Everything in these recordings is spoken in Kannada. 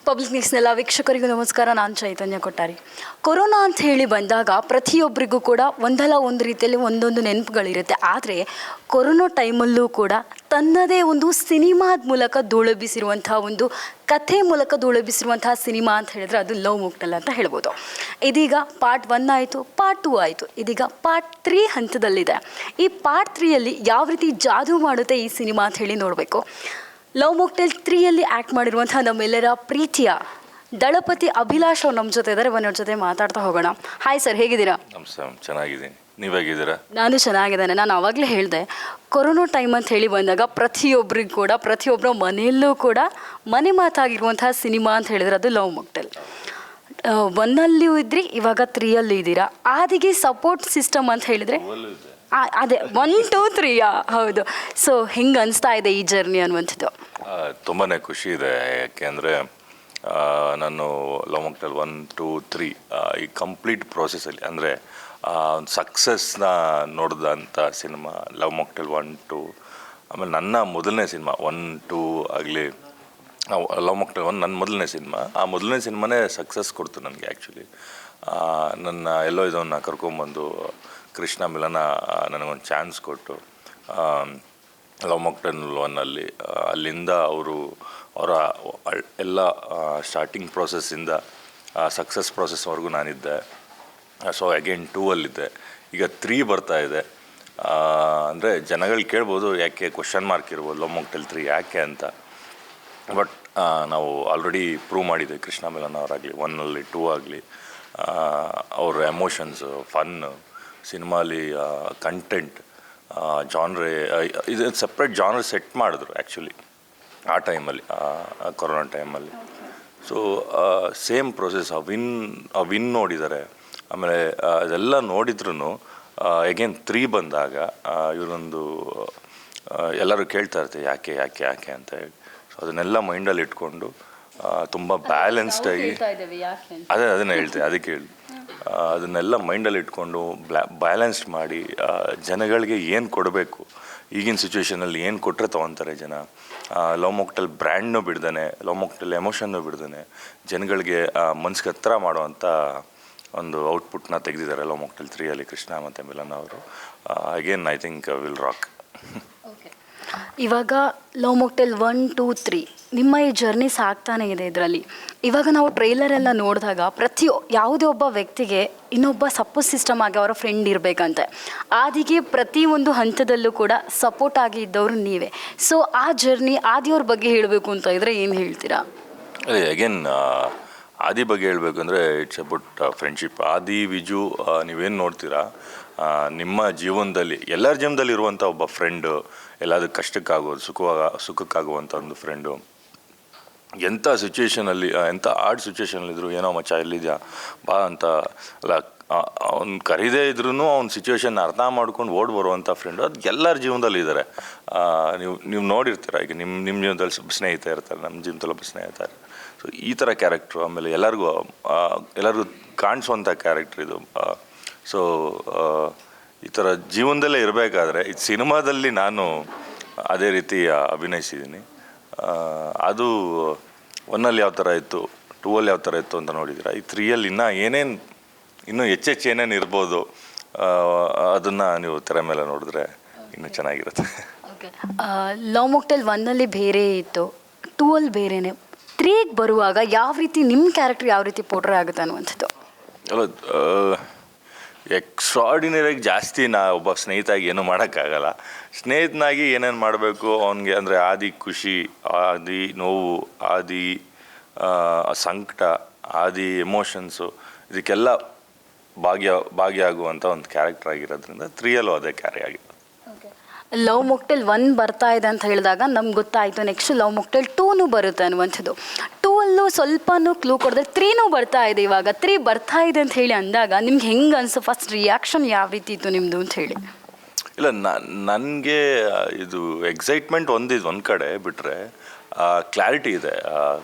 ಪಬ್ಲಿಕ್ ನ್ಯೂಸ್ನೆಲ್ಲ ವೀಕ್ಷಕರಿಗೂ ನಮಸ್ಕಾರ. ನಾನು ಚೈತನ್ಯ ಕೊಟ್ಟಾರಿ. ಕೊರೋನಾ ಅಂತ ಹೇಳಿ ಬಂದಾಗ ಪ್ರತಿಯೊಬ್ಬರಿಗೂ ಕೂಡ ಒಂದಲ್ಲ ಒಂದು ರೀತಿಯಲ್ಲಿ ಒಂದೊಂದು ನೆನಪುಗಳಿರುತ್ತೆ. ಆದರೆ ಕೊರೋನಾ ಟೈಮಲ್ಲೂ ಕೂಡ ತನ್ನದೇ ಒಂದು ಸಿನಿಮಾದ ಮೂಲಕ ಧೂಳೆಬ್ಬಿಸಿರುವಂಥ ಒಂದು ಕಥೆ ಮೂಲಕ ಧೂಳೆಬ್ಬಿಸಿರುವಂತಹ ಸಿನಿಮಾ ಅಂತ ಹೇಳಿದ್ರೆ ಅದು ಲವ್ ಮೊಕ್ಟೇಲ್ ಅಂತ ಹೇಳ್ಬೋದು. ಇದೀಗ ಪಾರ್ಟ್ 1 ಆಯಿತು, ಪಾರ್ಟ್ 2 ಆಯಿತು, ಇದೀಗ ಪಾರ್ಟ್ 3 ಹಂತದಲ್ಲಿದೆ. ಈ ಪಾರ್ಟ್ 3ಯಲ್ಲಿ ಯಾವ ರೀತಿ ಜಾದೂ ಮಾಡುತ್ತೆ ಈ ಸಿನಿಮಾ ಅಂತ ಹೇಳಿ ನೋಡಬೇಕು. ಲವ್ ಮೊಕ್ಟೇಲ್ 3ಯಲ್ಲಿ ಆ್ಯಕ್ಟ್ ಮಾಡಿರುವಂಥ ನಮ್ಮೆಲ್ಲರ ಪ್ರೀತಿಯ ದಳಪತಿ ಅಭಿಲಾಷ್ ಅವ್ರು ನಮ್ಮ ಜೊತೆ ಇದ್ದಾರೆ. ಅವನ ಜೊತೆ ಮಾತಾಡ್ತಾ ಹೋಗೋಣ. ಹಾಯ್ ಸರ್, ಹೇಗಿದ್ದೀರಾ? ನಮಸ್ತೆ, ಚೆನ್ನಾಗಿದ್ದೀನಿ. ನೀವು ಹೇಗಿದ್ದೀರಾ? ನಾನು ಚೆನ್ನಾಗಿದ್ದೇನೆ. ನಾನು ಆವಾಗಲೇ ಹೇಳಿದೆ, ಕೊರೋನಾ ಟೈಮ್ ಅಂತ ಹೇಳಿ ಬಂದಾಗ ಪ್ರತಿಯೊಬ್ಬರಿಗೂ ಕೂಡ ಪ್ರತಿಯೊಬ್ಬರ ಮನೆಯಲ್ಲೂ ಕೂಡ ಮನೆ ಮಾತಾಗಿರುವಂತಹ ಸಿನಿಮಾ ಅಂತ ಹೇಳಿದ್ರೆ ಅದು ಲವ್ ಮೊಕ್ಟೇಲ್. 1ಅಲ್ಲಿಯೂ ಇದ್ರಿ, ಇವಾಗ 3ಯಲ್ಲಿ ಇದ್ದೀರಾ. ಆದಿಗೆ ಸಪೋರ್ಟ್ ಸಿಸ್ಟಮ್ ಅಂತ ಹೇಳಿದರೆ ಅದೇ 1, 2, 3 ಹೌದು. ಸೊ ಹೆಂಗೆ ಅನಿಸ್ತಾ ಇದೆ ಈ ಜರ್ನಿ ಅನ್ನುವಂಥದ್ದು? ತುಂಬಾ ಖುಷಿ ಇದೆ. ಯಾಕೆಂದರೆ ನಾನು ಲವ್ ಮೊಕ್ಟೇಲ್ 1, 2, 3 ಈ ಕಂಪ್ಲೀಟ್ ಪ್ರೋಸೆಸ್ಸಲ್ಲಿ ಅಂದರೆ ಒಂದು ಸಕ್ಸಸ್ನ ನೋಡಿದಂಥ ಸಿನಿಮಾ ಲವ್ ಮೊಕ್ಟೇಲ್ 1, 2. ಆಮೇಲೆ ನನ್ನ ಮೊದಲನೇ ಸಿನಿಮಾ 1, 2 ಆಗಲಿ, ಲವ್ ಮೊಕ್ಟೇಲ್ 1 ನನ್ನ ಮೊದಲನೇ ಸಿನಿಮಾ. ಆ ಮೊದಲನೇ ಸಿನಿಮಾನೇ ಸಕ್ಸಸ್ ಕೊಡ್ತು ನನಗೆ. ಆ್ಯಕ್ಚುಲಿ ನನ್ನ ಎಲ್ಲೋ ಇದನ್ನು ಕರ್ಕೊಂಬಂದು ಕೃಷ್ಣ ಮಿಲನ ನನಗೊಂದು ಚಾನ್ಸ್ ಕೊಟ್ಟು ಲವ್ ಮೊಕ್ಟೇಲ್ 1ಅಲ್ಲಿ ಅಲ್ಲಿಂದ ಅವರ ಎಲ್ಲ ಸ್ಟಾರ್ಟಿಂಗ್ ಪ್ರೋಸೆಸ್ಸಿಂದ ಸಕ್ಸಸ್ ಪ್ರೋಸೆಸ್ವರೆಗೂ ನಾನಿದ್ದೆ. ಸೊ ಅಗೇನ್ 2ಅಲ್ಲಿದ್ದೆ. ಈಗ 3 ಬರ್ತಾ ಇದೆ. ಅಂದರೆ ಜನಗಳು ಕೇಳ್ಬೋದು, ಯಾಕೆ ಕ್ವಶನ್ ಮಾರ್ಕ್ ಇರ್ಬೋದು ಲವ್ ಮೊಕ್ಟೇಲ್ 3 ಯಾಕೆ ಅಂತ. ಬಟ್ ನಾವು ಆಲ್ರೆಡಿ ಪ್ರೂವ್ ಮಾಡಿದ್ದೆ. ಕೃಷ್ಣ ಮಿಲನ್ ಅವರಾಗಲಿ 1ಅಲ್ಲಿ 2 ಆಗಲಿ ಅವ್ರ ಎಮೋಷನ್ಸು, ಫನ್ನು, ಸಿನಿಮಾಲಿ ಕಂಟೆಂಟ್, ಜಾನ್ರೆ, ಇದು ಸಪ್ರೇಟ್ ಜಾನ್ರೆ ಸೆಟ್ ಮಾಡಿದ್ರು ಆ್ಯಕ್ಚುಲಿ ಆ ಟೈಮಲ್ಲಿ, ಕೊರೋನಾ ಟೈಮಲ್ಲಿ. ಸೊ ಸೇಮ್ ಪ್ರೊಸೆಸ್ ಆ ವಿನ್ ನೋಡಿದ್ದಾರೆ. ಆಮೇಲೆ ಅದೆಲ್ಲ ನೋಡಿದ್ರೂ ಅಗೇನ್ 3 ಬಂದಾಗ ಇವರೊಂದು ಎಲ್ಲರೂ ಕೇಳ್ತಾ ಇರ್ತೀವಿ ಯಾಕೆ ಯಾಕೆ ಯಾಕೆ ಅಂತ ಹೇಳಿ. ಸೊ ಅದನ್ನೆಲ್ಲ ಮೈಂಡಲ್ಲಿ ಇಟ್ಕೊಂಡು ತುಂಬ ಬ್ಯಾಲೆನ್ಸ್ಡಾಗಿ ಅದನ್ನು ಹೇಳ್ತೀನಿ. ಅದಕ್ಕೆ ಹೇಳಿ ಅದನ್ನೆಲ್ಲ ಮೈಂಡಲ್ಲಿ ಇಟ್ಕೊಂಡು ಬ್ಯಾಲೆನ್ಸ್ಡ್ ಮಾಡಿ ಜನಗಳಿಗೆ ಏನು ಕೊಡಬೇಕು, ಈಗಿನ ಸಿಚುವೇಷನಲ್ಲಿ ಏನು ಕೊಟ್ಟರೆ ತೊಗೊತಾರೆ ಜನ. ಲವ್ ಮೊಕ್ಟೇಲ್ ಬ್ರ್ಯಾಂಡ್ನೂ ಬಿಡ್ದಾನೆ, ಲವ್ ಮೊಕ್ಟೇಲ್ ಎಮೋಷನ್ನು ಬಿಡ್ದಾನೆ, ಜನಗಳಿಗೆ ಮನ್ಸಿಗೆ ಹತ್ರ ಮಾಡುವಂಥ ಒಂದು ಔಟ್ಪುಟ್ನ ತೆಗೆದಿದ್ದಾರೆ ಲವ್ ಮೊಕ್ಟೇಲ್ 3ಅಲ್ಲಿ ಕೃಷ್ಣ ಮತ್ತು ಮಿಲನ್ ಅವರು. Again I think will rock. ಇವಾಗ ಲವ್ ಮೊಕ್ಟೇಲ್ 1, 2, 3 ನಿಮ್ಮ ಈ ಜರ್ನಿ ಸಾಗ್ತಾನೆ ಇದೆ ಇದರಲ್ಲಿ. ಇವಾಗ ನಾವು ಟ್ರೈಲರೆಲ್ಲ ನೋಡಿದಾಗ ಯಾವುದೇ ಒಬ್ಬ ವ್ಯಕ್ತಿಗೆ ಇನ್ನೊಬ್ಬ ಸಪೋರ್ಟ್ ಸಿಸ್ಟಮ್ ಆಗಿ ಅವರ ಫ್ರೆಂಡ್ ಇರಬೇಕಂತೆ. ಆದಿಗೆ ಪ್ರತಿಯೊಂದು ಹಂತದಲ್ಲೂ ಕೂಡ ಸಪೋರ್ಟ್ ಆಗಿ ಇದ್ದವರು ನೀವೇ. ಸೊ ಆ ಜರ್ನಿ ಆದಿಯವ್ರ ಬಗ್ಗೆ ಹೇಳಬೇಕು ಅಂತ ಇದ್ದರೆ ಏನು ಹೇಳ್ತೀರಾ? ಅಗೇನ್ ಆದಿ ಬಗ್ಗೆ ಹೇಳಬೇಕು ಅಂದರೆ ಇಟ್ಸ್ ಅಬೌಟ್ ಫ್ರೆಂಡ್ಶಿಪ್. ಆದಿ, ವಿಜು ನೀವೇನು ನೋಡ್ತೀರಾ ನಿಮ್ಮ ಜೀವನದಲ್ಲಿ, ಎಲ್ಲರ ಜೀವನದಲ್ಲಿ ಇರುವಂಥ ಒಬ್ಬ ಫ್ರೆಂಡು, ಎಲ್ಲಾದರೂ ಕಷ್ಟಕ್ಕಾಗೋದು ಸುಖಕ್ಕಾಗುವಂಥ ಒಂದು ಫ್ರೆಂಡು. ಎಂಥ ಸಿಚುವೇಷನಲ್ಲಿ, ಎಂಥ ಹಾರ್ಡ್ ಸಿಚುವೇಷನಲ್ಲಿದ್ದರು, ಏನೋ ಮಚ್ಚ ಎಲ್ಲಿದೆಯಾ ಬಾ ಅಂತ ಅಲ್ಲ, ಅವ್ನು ಕರೀದೇ ಇದ್ರೂ ಅವ್ನ ಸಿಚುವೇಶನ್ನ ಅರ್ಥ ಮಾಡ್ಕೊಂಡು ಓಡಿ ಬರುವಂಥ ಫ್ರೆಂಡು. ಅದು ಎಲ್ಲರ ಜೀವನದಲ್ಲಿ ಇದ್ದಾರೆ. ನೀವು ನೋಡಿರ್ತೀರ. ಈಗ ನಿಮ್ಮ ಜೀವನದಲ್ಲಿ ಸ್ನೇಹಿತ ಇರ್ತಾರೆ, ನಮ್ಮ ಜೀವನದಲ್ಲಿ ಒಬ್ಬ ಸ್ನೇಹಿತ ಇರ್ತಾರೆ. ಸೊ ಈ ಥರ ಕ್ಯಾರೆಕ್ಟ್ರು. ಆಮೇಲೆ ಎಲ್ಲರಿಗೂ ಕಾಣಿಸುವಂಥ ಕ್ಯಾರೆಕ್ಟ್ರ್ ಇದು. ಸೊ ಈ ಥರ ಜೀವನದಲ್ಲೇ ಇರಬೇಕಾದ್ರೆ ಇದು ಸಿನಿಮಾದಲ್ಲಿ ನಾನು ಅದೇ ರೀತಿ ಅಭಿನಯಿಸಿದ್ದೀನಿ. ಅದು 1ಅಲ್ಲಿ ಯಾವ ಥರ ಇತ್ತು, 2ಅಲ್ಲಿ ಯಾವ ಥರ ಇತ್ತು ಅಂತ ನೋಡಿದ್ದೀರಾ. ಈ 3ಅಲ್ಲಿ ಇನ್ನೂ ಹೆಚ್ಚೆಚ್ಚು ಏನೇನು ಇರ್ಬೋದು ಅದನ್ನು ನೀವು ತೆರೆ ಮೇಲೆ ನೋಡಿದ್ರೆ ಇನ್ನೂ ಚೆನ್ನಾಗಿರುತ್ತೆ. ಓಕೆ, ಲವ್ ಮೊಕ್ಟೇಲ್ 1ಅಲ್ಲಿ ಬೇರೆ ಇತ್ತು, 2ಅಲ್ಲಿ ಬೇರೆನೇ. 3ಗೆ ಬರುವಾಗ ಯಾವ ರೀತಿ ನಿಮ್ಮ ಕ್ಯಾರೆಕ್ಟರ್ ಯಾವ ರೀತಿ ಪೋರ್ಟ್ರೇ ಆಗುತ್ತೆ ಅನ್ನುವಂಥದ್ದು? ಅಲ್ಲ, ಎಕ್ಸ್ಟ್ರಾಡಿನರಿಯಾಗಿ ಜಾಸ್ತಿ ಒಬ್ಬ ಸ್ನೇಹಿತಾಗಿ ಏನೂ ಮಾಡೋಕ್ಕಾಗಲ್ಲ. ಸ್ನೇಹಿತನಾಗಿ ಏನೇನು ಮಾಡಬೇಕು ಅವನಿಗೆ ಅಂದರೆ ಆದಿ ಖುಷಿ, ಆದಿ ನೋವು, ಆದಿ ಸಂಕಟ, ಆದಿ ಎಮೋಷನ್ಸು, ಇದಕ್ಕೆಲ್ಲ ಭಾಗಿಯಾಗುವಂಥ ಒಂದು ಕ್ಯಾರೆಕ್ಟರ್ ಆಗಿರೋದ್ರಿಂದ 3ಯಲ್ಲೂ ಅದೇ ಕ್ಯಾರಿ ಆಗಿದೆ. ಲವ್ ಮೊಕ್ಟೇಲ್ 1 ಬರ್ತಾ ಇದೆ ಅಂತ ಹೇಳಿದಾಗ ನಮ್ಗೆ ಗೊತ್ತಾಯಿತು ನೆಕ್ಸ್ಟ್ ಲವ್ ಮೊಕ್ಟೇಲ್ 2 ಬರುತ್ತೆ ಅನ್ನುವಂಥದ್ದು. 2ಅಲ್ಲೂ ಸ್ವಲ್ಪನೂ ಕ್ಲೂ ಕೊಡಿದ್ರೆ 3 ಬರ್ತಾ ಇದೆ. ಇವಾಗ 3 ಬರ್ತಾ ಇದೆ ಅಂತ ಹೇಳಿ ಅಂದಾಗ ನಿಮ್ಗೆ ಹೆಂಗೆ ಅನಿಸು, ಫಸ್ಟ್ ರಿಯಾಕ್ಷನ್ ಯಾವ ರೀತಿ ಇತ್ತು ನಿಮ್ಮದು ಅಂತ ಹೇಳಿ? ಇಲ್ಲ, ನನಗೆ ಇದು ಎಕ್ಸೈಟ್ಮೆಂಟ್ ಒಂದು ಕಡೆ ಬಿಟ್ಟರೆ ಕ್ಲಾರಿಟಿ ಇದೆ.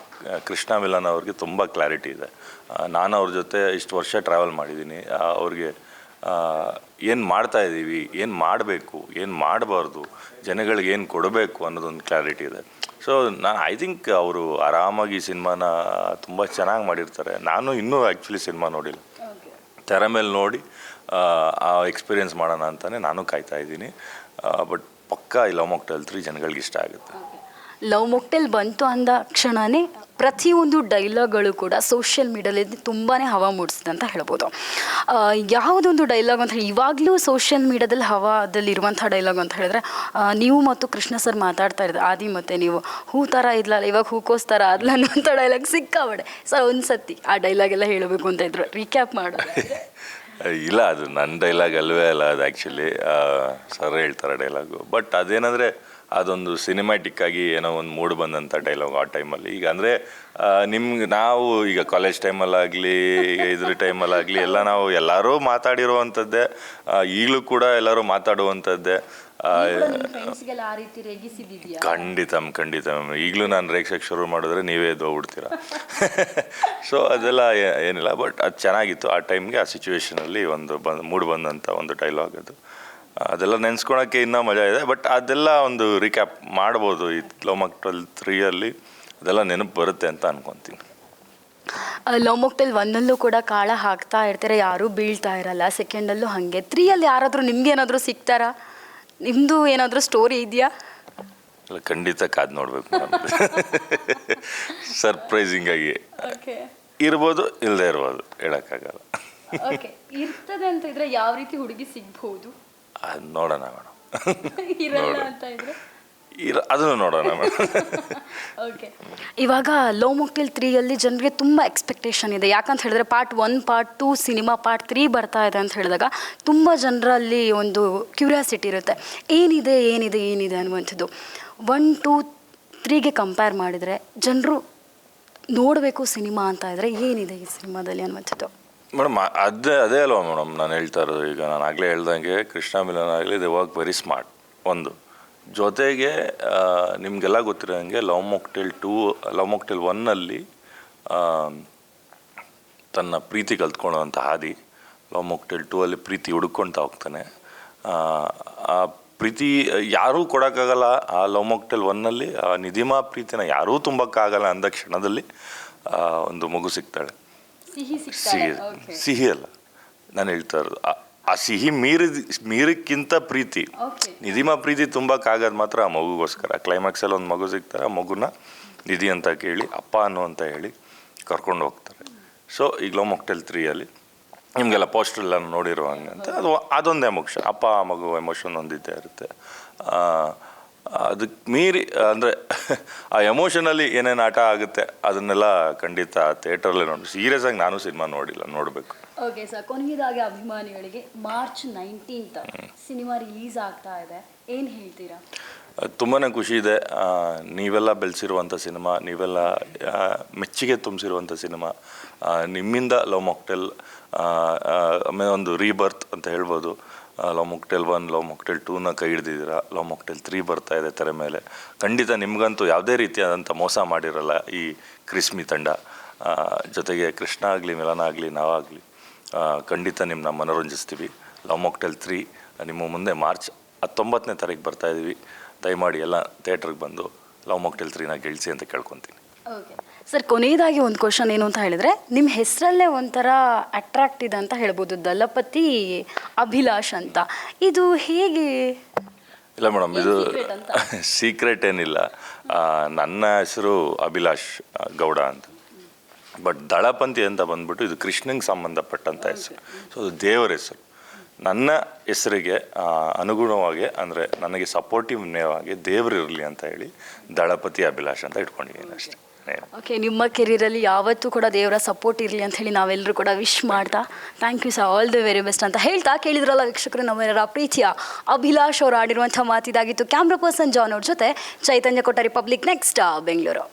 ಕೃಷ್ಣ ಮಿಲನ್ ಅವ್ರಿಗೆ ತುಂಬ ಕ್ಲಾರಿಟಿ ಇದೆ. ನಾನು ಅವ್ರ ಜೊತೆ ಇಷ್ಟು ವರ್ಷ ಟ್ರಾವೆಲ್ ಮಾಡಿದ್ದೀನಿ. ಅವ್ರಿಗೆ ಏನು ಮಾಡ್ತಾ ಇದ್ದೀವಿ, ಏನು ಮಾಡಬೇಕು, ಏನು ಮಾಡಬಾರ್ದು, ಜನಗಳಿಗೆ ಏನು ಕೊಡಬೇಕು ಅನ್ನೋದೊಂದು ಕ್ಲಾರಿಟಿ ಇದೆ. ಸೊ ನಾನು ಐ ಥಿಂಕ್ ಅವರು ಆರಾಮಾಗಿ ಸಿನಿಮಾನ ತುಂಬ ಚೆನ್ನಾಗಿ ಮಾಡಿರ್ತಾರೆ. ನಾನು ಇನ್ನೂ ಆ್ಯಕ್ಚುಲಿ ಸಿನಿಮಾ ನೋಡಿಲ್ಲ, ತೆರೆ ಮೇಲೆ ನೋಡಿ ಆ ಎಕ್ಸ್ಪೀರಿಯೆನ್ಸ್ ಮಾಡೋಣ ಅಂತಲೇ ನಾನು ಕಾಯ್ತಾ ಇದ್ದೀನಿ. ಬಟ್ ಪಕ್ಕಾ ಈ ಲವ್ ಮಾಕ್ಟೇಲ್ 3 ಜನಗಳಿಗೆ ಇಷ್ಟ ಆಗುತ್ತೆ. ಲವ್ ಮಾಕ್ಟೇಲ್ ಬಂತು ಅಂದ ಕ್ಷಣವೇ ಪ್ರತಿಯೊಂದು ಡೈಲಾಗ್ಗಳು ಕೂಡ ಸೋಷಿಯಲ್ ಮೀಡಿಯಾದಲ್ಲಿ ತುಂಬಾ ಹವಾ ಮೂಡಿಸಿದೆ ಅಂತ ಹೇಳ್ಬೋದು. ಯಾವುದೊಂದು ಡೈಲಾಗ್ ಅಂತ ಹೇಳಿ ಇವಾಗಲೂ ಸೋಷಿಯಲ್ ಮೀಡಿಯಾದಲ್ಲಿ ಹವಾದಲ್ಲಿರುವಂಥ ಡೈಲಾಗ್ ಅಂತ ಹೇಳಿದ್ರೆ, ನೀವು ಮತ್ತು ಕೃಷ್ಣ ಸರ್ ಮಾತಾಡ್ತಾ ಇರೋದು ಆದಿ ಮತ್ತು ನೀವು ಹೂ ಥರ ಇದ್ಲಲ್ಲ ಇವಾಗ ಹೂಕೋಸ್ ಥರ ಆದ್ಲ ಅನ್ನುವಂಥ ಡೈಲಾಗ್ ಸಿಕ್ಕಾಬಡೆ. ಸರ್ ಒಂದು ಸತಿ ಆ ಡೈಲಾಗ್ ಎಲ್ಲ ಹೇಳಬೇಕು ಅಂತ ಇದ್ರು, ರೀಕ್ಯಾಪ್ ಮಾಡೋದು. ಇಲ್ಲ, ಅದು ನನ್ನ ಡೈಲಾಗ್ ಅಲ್ವೇ ಅಲ್ಲ, ಅದು ಆ್ಯಕ್ಚುಲಿ ಸರ್ ಹೇಳ್ತಾರೆ ಡೈಲಾಗು. ಬಟ್ ಅದೇನಂದರೆ ಅದೊಂದು ಸಿನಿಮ್ಯಾಟಿಕ್ ಆಗಿ ಏನೋ ಒಂದು ಮೂಡ್ ಬಂದಂಥ ಡೈಲಾಗ್ ಆ ಟೈಮಲ್ಲಿ. ಈಗ ಅಂದರೆ ನಿಮ್ಗೆ ನಾವು ಈಗ ಕಾಲೇಜ್ ಟೈಮಲ್ಲಾಗಲಿ ಇದ್ರ ಟೈಮಲ್ಲಾಗಲಿ ಎಲ್ಲ ನಾವು ಎಲ್ಲರೂ ಮಾತಾಡಿರುವಂಥದ್ದೇ, ಈಗಲೂ ಕೂಡ ಎಲ್ಲರೂ ಮಾತಾಡುವಂಥದ್ದೇ. ಖಂಡಿತ ಈಗಲೂ ನಾನು ರೇಗ್ಸಕ್ಕೆ ಶುರು ಮಾಡಿದ್ರೆ ನೀವೇ ಎದ್ದೋಗ್ಬಿಡ್ತೀರ. ಸೊ ಅದೆಲ್ಲ ಏನಿಲ್ಲ, ಬಟ್ ಅದು ಚೆನ್ನಾಗಿತ್ತು ಆ ಟೈಮ್ಗೆ, ಆ ಸಿಚುವೇಶನಲ್ಲಿ ಒಂದು ಮೂಡ್ ಬಂದಂಥ ಒಂದು ಡೈಲಾಗ್ ಅದು. ಅದೆಲ್ಲ ನೆನೆಸ್ಕೊಳಕ್ಕೆ ಇನ್ನೂ ಮಜಾ ಇದೆ. ಬಟ್ ಅದೆಲ್ಲ ಒಂದು ರೀಕ್ಯಾಪ್ ಮಾಡ್ಬೋದು ಈ ಲವ್ ಮಾಕ್ಟೇಲ್ 3 ಅದೆಲ್ಲ ನೆನಪು ಬರುತ್ತೆ ಅಂತ ಅನ್ಕೊತೀನಿ. ಲವ್ ಮಾಕ್ಟೇಲ್ 1 ಕೂಡ ಕಾಳ ಹಾಕ್ತಾ ಇರ್ತಾರೆ, ಯಾರೂ ಬೀಳ್ತಾ ಇರಲ್ಲ. 2 ಹಾಗೆ. 3 ಯಾರಾದರೂ ನಿಮ್ಗೇನಾದರೂ ಸಿಗ್ತಾರಾ? ನಿಮ್ಮದು ಏನಾದರೂ ಸ್ಟೋರಿ ಇದೆಯಾ? ಅಲ್ಲ, ಖಂಡಿತ ಕಾದು ನೋಡ್ಬೇಕು. ಸರ್ಪ್ರೈಸಿಂಗ್ ಆಗಿ ಇರ್ಬೋದು, ಇಲ್ಲದೆ ಇರ್ಬೋದು, ಹೇಳೋಕ್ಕಾಗಲ್ಲ. ಇರ್ತದೆ ಅಂತ ಇದ್ರೆ ಯಾವ ರೀತಿ ಹುಡುಗಿ ಸಿಗ್ಬಹುದು? ಅದು ನೋಡೋಣ ಮೇಡಮ್. ಅದನ್ನು ನೋಡೋಣ ಮೇಡಮ್. ಇವಾಗ ಲವ್ ಮಾಕ್ಟೇಲ್ 3 ಜನರಿಗೆ ತುಂಬ ಎಕ್ಸ್ಪೆಕ್ಟೇಷನ್ ಇದೆ. ಯಾಕಂತ ಹೇಳಿದ್ರೆ ಪಾರ್ಟ್ 1, ಪಾರ್ಟ್ 2 ಸಿನಿಮಾ ಪಾರ್ಟ್ 3 ಬರ್ತಾ ಇದೆ ಅಂತ ಹೇಳಿದಾಗ ತುಂಬ ಜನರಲ್ಲಿ ಒಂದು ಕ್ಯೂರಿಯಾಸಿಟಿ ಇರುತ್ತೆ, ಏನಿದೆ ಅನ್ನುವಂಥದ್ದು. 1, 2, 3ಗೆ ಕಂಪೇರ್ ಮಾಡಿದರೆ ಜನರು ನೋಡಬೇಕು ಸಿನಿಮಾ ಅಂತ ಇದ್ದರೆ ಏನಿದೆ ಈ ಸಿನಿಮಾದಲ್ಲಿ ಅನ್ನುವಂಥದ್ದು? ಮೇಡಮ್ ಅದೇ ಅಲ್ವಾ ಮೇಡಮ್ ನಾನು ಹೇಳ್ತಾ ಇರೋದು. ಈಗ ನಾನು ಆಗಲೇ ಹೇಳ್ದಂಗೆ ಕೃಷ್ಣ ಮಿಲನ್ ಆಗಲಿ ದೇ ವರ್ಕ್ ವೆರಿ ಸ್ಮಾರ್ಟ್. ಒಂದು ಜೊತೆಗೆ ನಿಮಗೆಲ್ಲ ಗೊತ್ತಿರೋಂಗೆ ಲವ್ ಮಾಕ್ಟೇಲ್ 1 ತನ್ನ ಪ್ರೀತಿ ಕಲ್ತ್ಕೊಳ್ಳೋವಂಥ ಹಾದಿ, ಲವ್ ಮಾಕ್ಟೇಲ್ 2 ಪ್ರೀತಿ ಹುಡ್ಕೊಳ್ತಾ ಹೋಗ್ತಾನೆ. ಆ ಪ್ರೀತಿ ಯಾರೂ ಕೊಡೋಕ್ಕಾಗಲ್ಲ. ಆ ಲವ್ ಮಾಕ್ಟೇಲ್ 1 ಆ ನಿಧಿಮಾ ಪ್ರೀತಿನ ಯಾರೂ ತುಂಬಕ್ಕಾಗಲ್ಲ ಅಂದ ಕ್ಷಣದಲ್ಲಿ ಒಂದು ಮಗು ಸಿಗ್ತಾಳೆ. ಸಿಹಿ ಅಲ್ಲ ನಾನು ಹೇಳ್ತಾ ಇರೋದು, ಆ ಸಿಹಿ ಮೀರಕ್ಕಿಂತ ಪ್ರೀತಿ, ನಿಧಿಮಾ ಪ್ರೀತಿ ತುಂಬಕ್ಕಾಗದು ಮಾತ್ರ ಆ ಮಗುಗೋಸ್ಕರ. ಕ್ಲೈಮ್ಯಾಕ್ಸಲ್ಲಿ ಒಂದು ಮಗು ಸಿಗ್ತಾರೆ, ಆ ಮಗುನ ನಿಧಿ ಅಂತ ಕೇಳಿ ಅಪ್ಪ ಅನ್ನು ಅಂತ ಹೇಳಿ ಕರ್ಕೊಂಡು ಹೋಗ್ತಾರೆ. ಸೊ ಈಗ ಲವ್ ಮಾಕ್ಟೇಲ್ 3 ನಿಮಗೆಲ್ಲ ಪೋಸ್ಟರೆಲ್ಲ ನೋಡಿರೋ ಹಂಗಂತ ಅದೊಂದು ಎಮೋಷನ್, ಅಪ್ಪ ಮಗು ಎಮೋಷನ್ ಒಂದಿದ್ದೇ ಇರುತ್ತೆ. ಅದಕ್ಕೆ ಮೀರಿ ಅಂದರೆ ಆ ಎಮೋಷನಲ್ಲಿ ಏನೇನು ಆಟ ಆಗುತ್ತೆ ಅದನ್ನೆಲ್ಲ ಖಂಡಿತ ಥಿಯೇಟ್ರಲ್ಲೇ ನೋಡಿ. ಸೀರಿಯಸ್ ಆಗಿ ನಾನು ಸಿನಿಮಾ ನೋಡಬೇಕು. ಓಕೆ ಸರ್, ಕೊನೆಯದಾಗಿ ಅಭಿಮಾನಿಗಳಿಗೆ ಮಾರ್ಚ್ 19th ಸಿನಿಮಾ ರಿಲೀಸ್ ಆಗ್ತಾ ಇದೆ, ಏನು ಹೇಳ್ತೀರಾ? ತುಂಬಾ ಖುಷಿ ಇದೆ. ನೀವೆಲ್ಲ ಬೆಳೆಸಿರುವಂಥ ಸಿನಿಮಾ, ನೀವೆಲ್ಲ ಮೆಚ್ಚುಗೆ ತುಂಬಿಸಿರುವಂಥ ಸಿನಿಮಾ, ನಿಮ್ಮಿಂದ ಲವ್ ಮಾಕ್ಟೇಲ್ ಆಮೇಲೆ ಒಂದು ರೀಬರ್ತ್ ಅಂತ ಹೇಳ್ಬೋದು. ಲವ್ ಮಾಕ್ಟೇಲ್ 1, ಲವ್ ಮಾಕ್ಟೇಲ್ 2ನ ಕೈ ಹಿಡ್ದಿದ್ದೀರಾ. ಲವ್ ಮಾಕ್ಟೇಲ್ 3 ಬರ್ತಾ ಇದೆ ತೆರೆ ಮೇಲೆ. ಖಂಡಿತ ನಿಮಗಂತೂ ಯಾವುದೇ ರೀತಿಯಾದಂಥ ಮೋಸ ಮಾಡಿರಲ್ಲ ಈ ಕ್ರಿಸ್ಮಿ ತಂಡ. ಜೊತೆಗೆ ಕೃಷ್ಣ ಆಗಲಿ, ಮಿಲನ ಆಗಲಿ, ನಾವಾಗಲಿ ಖಂಡಿತ ನಿಮ್ಮನ್ನ ಮನೋರಂಜಿಸ್ತೀವಿ. ಲವ್ ಮಾಕ್ಟೇಲ್ 3 ನಿಮ್ಮ ಮುಂದೆ ಮಾರ್ಚ್ 19ನೇ ತಾರೀಕು ಬರ್ತಾ ಇದ್ದೀವಿ. ದಯಮಾಡಿ ಎಲ್ಲ ಥಿಯೇಟ್ರಿಗೆ ಬಂದು ಲವ್ ಮಾಕ್ಟೇಲ್ 3ನ ಗೆಲ್ಲಿಸಿ ಅಂತ ಕೇಳ್ಕೊತೀನಿ. ಓಕೆ ಸರ್, ಕೊನೆಯದಾಗಿ ಒಂದು ಕ್ವಶನ್ ಏನು ಅಂತ ಹೇಳಿದರೆ, ನಿಮ್ಮ ಹೆಸರಲ್ಲೇ ಒಂಥರ ಅಟ್ರಾಕ್ಟ್ ಇದೆ ಅಂತ ಹೇಳ್ಬೋದು, ದಳಪತಿ ಅಭಿಲಾಷ್ ಅಂತ. ಇದು ಹೇಗೆ? ಇಲ್ಲ ಮೇಡಮ್, ಇದು ಸೀಕ್ರೆಟ್ ಏನಿಲ್ಲ. ನನ್ನ ಹೆಸರು ಅಭಿಲಾಷ್ ಗೌಡ ಅಂತ. ಬಟ್ ದಳಪತಿ ಅಂತ ಬಂದ್ಬಿಟ್ಟು ಇದು ಕೃಷ್ಣಂಗೆ ಸಂಬಂಧಪಟ್ಟಂಥ ಹೆಸರು. ಸೊ ಅದು ದೇವರ ಹೆಸರು. ನನ್ನ ಹೆಸರಿಗೆ ಅನುಗುಣವಾಗಿ ಅಂದರೆ ನನಗೆ ಸಪೋರ್ಟಿವ್ ನೇವಾಗಿ ದೇವರು ಇರಲಿ ಅಂತ ಹೇಳಿ ದಳಪತಿ ಅಭಿಲಾಷ್ ಅಂತ ಇಟ್ಕೊಂಡಿದ್ದೀನಿ ಅಷ್ಟೇ. ಓಕೆ, ನಿಮ್ಮ ಕೆರಿಯರಲ್ಲಿ ಯಾವತ್ತೂ ಕೂಡ ದೇವರ ಸಪೋರ್ಟ್ ಇರಲಿ ಅಂತ ಹೇಳಿ ನಾವೆಲ್ಲರೂ ಕೂಡ ವಿಶ್ ಮಾಡ್ತಾ thank you sir, all the very best ಅಂತ ಹೇಳ್ತಾ, ಕೇಳಿದ್ರಲ್ಲ ವೀಕ್ಷಕರು, ನಮ್ಮೆಲ್ಲರ ಪ್ರೀತಿಯ ಅಭಿಲಾಷ್ ಅವರು ಆಡಿರುವಂಥ ಮಾತಿದಾಗಿತ್ತು. ಕ್ಯಾಮ್ರಾ ಪರ್ಸನ್ ಜಾನ್ ಅವ್ರ ಜೊತೆ ಚೈತನ್ಯ ಕೊಟ್ಟಾರಿ, ಪಬ್ಲಿಕ್ ನೆಕ್ಸ್ಟ್ ಬೆಂಗಳೂರು.